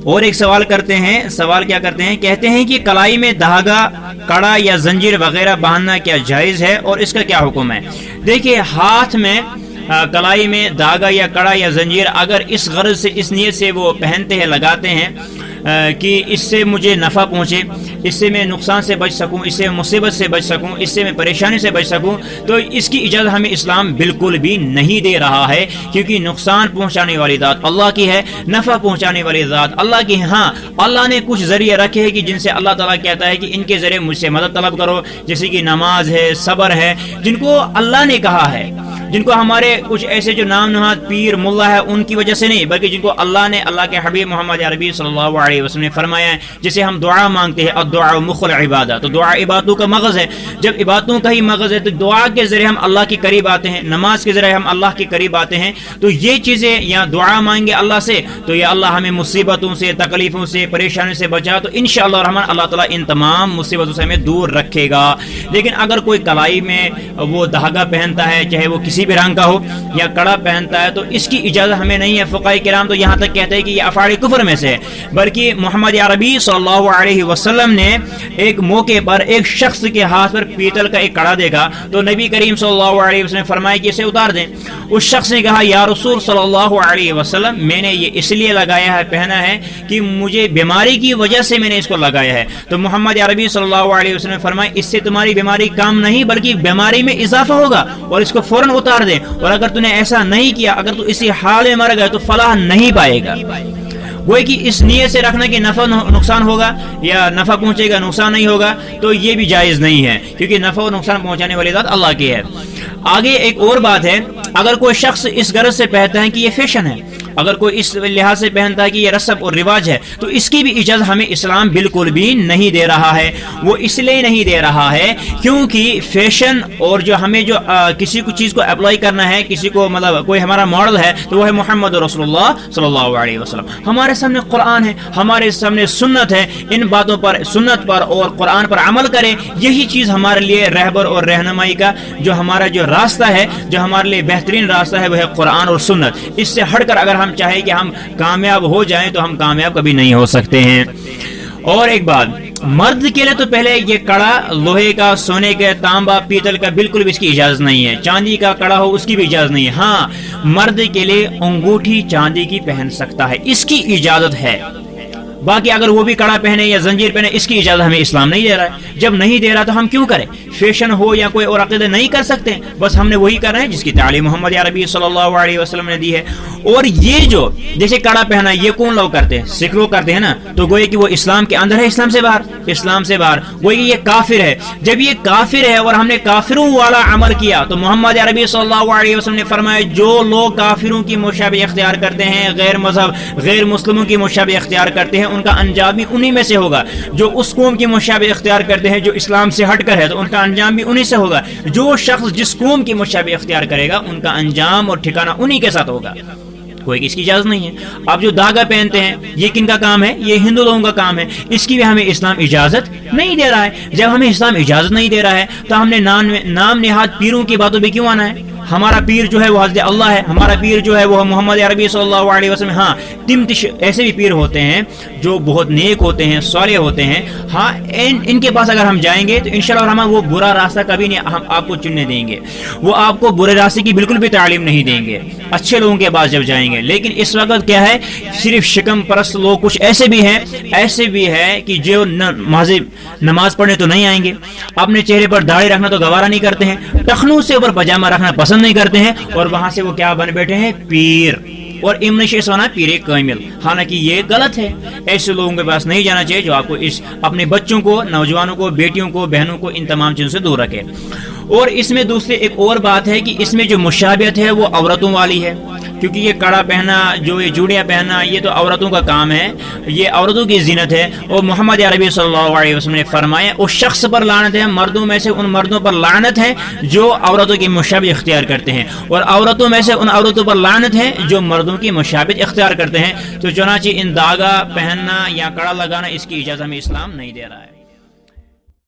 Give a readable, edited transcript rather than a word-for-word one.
اور ایک سوال کرتے ہیں، سوال کیا کرتے ہیں، کہتے ہیں کہ کلائی میں دھاگا، کڑا یا زنجیر وغیرہ باندھنا کیا جائز ہے اور اس کا کیا حکم ہے؟ دیکھیے، ہاتھ میں کلائی میں دھاگا یا کڑا یا زنجیر اگر اس غرض سے، اس نیت سے وہ پہنتے ہیں، لگاتے ہیں کہ اس سے مجھے نفع پہنچے، اس سے میں نقصان سے بچ سکوں، اس سے مصیبت سے بچ سکوں، اس سے میں پریشانی سے بچ سکوں، تو اس کی اجازت ہمیں اسلام بالکل بھی نہیں دے رہا ہے، کیونکہ نقصان پہنچانے والی ذات اللہ کی ہے، نفع پہنچانے والی ذات اللہ کی ہے۔ ہاں، اللہ نے کچھ ذریعے رکھے ہیں کہ جن سے اللہ تعالیٰ کہتا ہے کہ ان کے ذریعے مجھ سے مدد طلب کرو، جیسے کہ نماز ہے، صبر ہے، جن کو اللہ نے کہا ہے، جن کو ہمارے کچھ ایسے جو نام نہاد پیر ملا ہے ان کی وجہ سے نہیں، بلکہ جن کو اللہ نے، اللہ کے حبیب محمد عربی صلی اللہ علیہ وسلم نے فرمایا ہے، جسے ہم دعا مانگتے ہیں، الدعاء مخ العبادہ، تو دعا عبادتوں کا مغز ہے۔ جب عبادتوں کا ہی مغز ہے تو دعا کے ذریعے ہم اللہ کے قریب آتے ہیں، نماز کے ذریعے ہم اللہ کے قریب آتے ہیں، تو یہ چیزیں یا دعا مانگے اللہ سے تو یہ اللہ ہمیں مصیبتوں سے، تکلیفوں سے، پریشانی سے بچا، تو انشاءاللہ الرحمن اللہ تعالیٰ ان تمام مصیبتوں سے ہمیں دور رکھے گا۔ لیکن اگر کوئی کلائی میں وہ دھاگا پہنتا ہے، چاہے وہ کسی بھی رنگ کا ہو، یا کڑا پہنتا ہے، تو اس کی اجازت ہمیں نہیں ہے۔ فقہاء کرام تو یہاں تک کہتے ہیں کہ یہ افعال کفر میں سے ہے، بلکہ محمد عربی صلی اللہ علیہ وسلم نے ایک موقع پر ایک شخص کے ہاتھ پر پیتل کا ایک کڑا دیکھا، تو نبی کریم صلی اللہ علیہ وسلم نے فرمایا کہ اسے اتار دیں۔ اس شخص نے کہا، یا رسول صلی اللہ علیہ وسلم، میں نے یہ اس لیے لگایا ہے، پہنا ہے کہ مجھے بیماری کی وجہ سے میں نے اس کو لگایا ہے۔ تو محمد عربی صلی اللہ علیہ وسلم نے فرمایا، اس سے تمہاری بیماری کام نہیں بلکہ بیماری میں اضافہ ہوگا، اور اس کو فوراً اتار دیں، اور اگر تو نے ایسا نہیں کیا، اگر تو اسی حال میں مر گئے تو فلاح نہیں پائے گا۔ وہ کہ اس نیت سے رکھنا کہ نفع نقصان ہوگا یا نفع پہنچے گا، نقصان نہیں ہوگا، تو یہ بھی جائز نہیں ہے، کیونکہ نفع و نقصان پہنچانے والی ذات اللہ کی ہے۔ آگے ایک اور بات ہے، اگر کوئی شخص اس غرض سے پہنتا ہے کہ یہ فیشن ہے، اگر کوئی اس لحاظ سے پہنتا ہے کہ یہ رسم اور رواج ہے، تو اس کی بھی اجازت ہمیں اسلام بالکل بھی نہیں دے رہا ہے۔ وہ اس لیے نہیں دے رہا ہے کیونکہ فیشن اور جو ہمیں جو کسی کو چیز کو اپلائی کرنا ہے، کسی کو مطلب کوئی ہمارا ماڈل ہے تو وہ ہے محمد رسول اللہ صلی اللہ علیہ وسلم۔ ہمارے سامنے قرآن ہے، ہمارے سامنے سنت ہے، ان باتوں پر، سنت پر اور قرآن پر عمل کریں، یہی چیز ہمارے لیے رہبر اور رہنمائی کا جو ہمارا جو راستہ ہے، جو ہمارے لیے بہترین راستہ ہے، وہ ہے قرآن اور سنت۔ اس سے ہٹ کر اگر ہم چاہے کہ ہم کامیاب ہو جائیں تو ہم کامیاب کبھی نہیں ہو سکتے ہیں۔ اور ایک بات، مرد کے لیے تو پہلے یہ کڑا لوہے کا، سونے کا، تانبا، پیتل کا بالکل بھی اس کی اجازت نہیں ہے۔ چاندی کا کڑا ہو اس کی بھی اجازت نہیں ہے۔ ہاں، مرد کے لیے انگوٹھی چاندی کی پہن سکتا ہے، اس کی اجازت ہے۔ باقی اگر وہ بھی کڑا پہنے یا زنجیر پہنے، اس کی اجازت ہمیں اسلام نہیں دے رہا ہے۔ جب نہیں دے رہا تو ہم کیوں کریں؟ فیشن ہو یا کوئی اور عقیدہ نہیں کر سکتے، بس ہم نے وہی کرنا ہے جس کی تعلیم محمد عربی صلی اللہ علیہ وسلم نے دی ہے۔ اور یہ جو جیسے کڑا پہنا، یہ کون لوگ کرتے ہیں؟ سکھ لوگ کرتے ہیں نا، تو گویا کہ وہ اسلام کے اندر ہے، اسلام سے باہر، اسلام سے باہر، گویا کہ یہ کافر ہے۔ جب یہ کافر ہے اور ہم نے کافروں والا عمل کیا تو محمد عربی صلی اللہ علیہ وسلم نے فرمایا، جو لوگ کافروں کی مشابہ اختیار کرتے ہیں، غیر مذہب، غیر مسلموں کی مشابہ اختیار کرتے ہیں، ان کا انجام بھی انہی میں سے ہوگا۔ جو اس قوم کی مشابہ اختیار کرتے ہیں جو اسلام سے ہٹ کر ہے، تو ان کا انجام بھی انہی سے ہوگا۔ جو شخص جس قوم کی مشابہ اختیار کرے گا، ان کا انجام اور ٹھکانہ انہی کے ساتھ ہوگا۔ کوئی اس کی اجازت نہیں ہے۔ آپ جو دھاگا پہنتے ہیں، یہ کن کا کام ہے؟ یہ ہندو لوگوں کا کام ہے، اس کی بھی ہمیں اسلام اجازت نہیں دے رہا ہے۔ جب ہمیں اسلام اجازت نہیں دے رہا ہے تو ہم نے نام نہاد پیروں کی باتوں پہ کیوں آنا ہے؟ ہمارا پیر جو ہے وہ حضرت اللہ ہے، ہمارا پیر جو ہے وہ محمد عربی صلی اللہ علیہ وسلم۔ ہاں، ایسے بھی پیر ہوتے ہیں جو بہت نیک ہوتے ہیں، صالح ہوتے ہیں، ہاں، ان کے پاس اگر ہم جائیں گے تو انشاءاللہ ہم وہ برا راستہ کبھی نہیں ہم آپ کو چننے دیں گے، وہ آپ کو برے راستے کی بالکل بھی تعلیم نہیں دیں گے اچھے لوگوں کے پاس جب جائیں گے۔ لیکن اس وقت کیا ہے، صرف شکم پرست لوگ کچھ ایسے بھی ہیں کہ جو نماز پڑھنے تو نہیں آئیں گے، اپنے چہرے پر داڑھی رکھنا تو گوارا نہیں کرتے ہیں، ٹخنوں سے اوپر پاجامہ رکھنا پسند نہیں کرتے ہیں، اور وہاں سے وہ کیا بن بیٹھے ہیں؟ پیر، اور ابن شیخ ہونا پیر کامل۔ حالانکہ یہ غلط ہے، ایسے لوگوں کے پاس نہیں جانا چاہیے جو آپ کو اپنے بچوں کو، نوجوانوں کو، بیٹیوں کو، بہنوں کو ان تمام چیزوں سے دور رکھے۔ اور اس میں دوسری ایک اور بات ہے کہ اس میں جو مشابہت ہے وہ عورتوں والی ہے، کیونکہ یہ کڑا پہنا، جو یہ چوڑیاں پہننا، یہ تو عورتوں کا کام ہے، یہ عورتوں کی زینت ہے۔ اور محمد عربی صلی اللہ علیہ وسلم نے فرمایا، اس شخص پر لعنت ہے، مردوں میں سے ان مردوں پر لعنت ہے جو عورتوں کی مشابہت اختیار کرتے ہیں، اور عورتوں میں سے ان عورتوں پر لعنت ہے جو مردوں کی مشابہت اختیار کرتے ہیں۔ تو چنانچہ ان داغا پہننا یا کڑا لگانا، اس کی اجازت ہمیں اسلام نہیں دے رہا ہے۔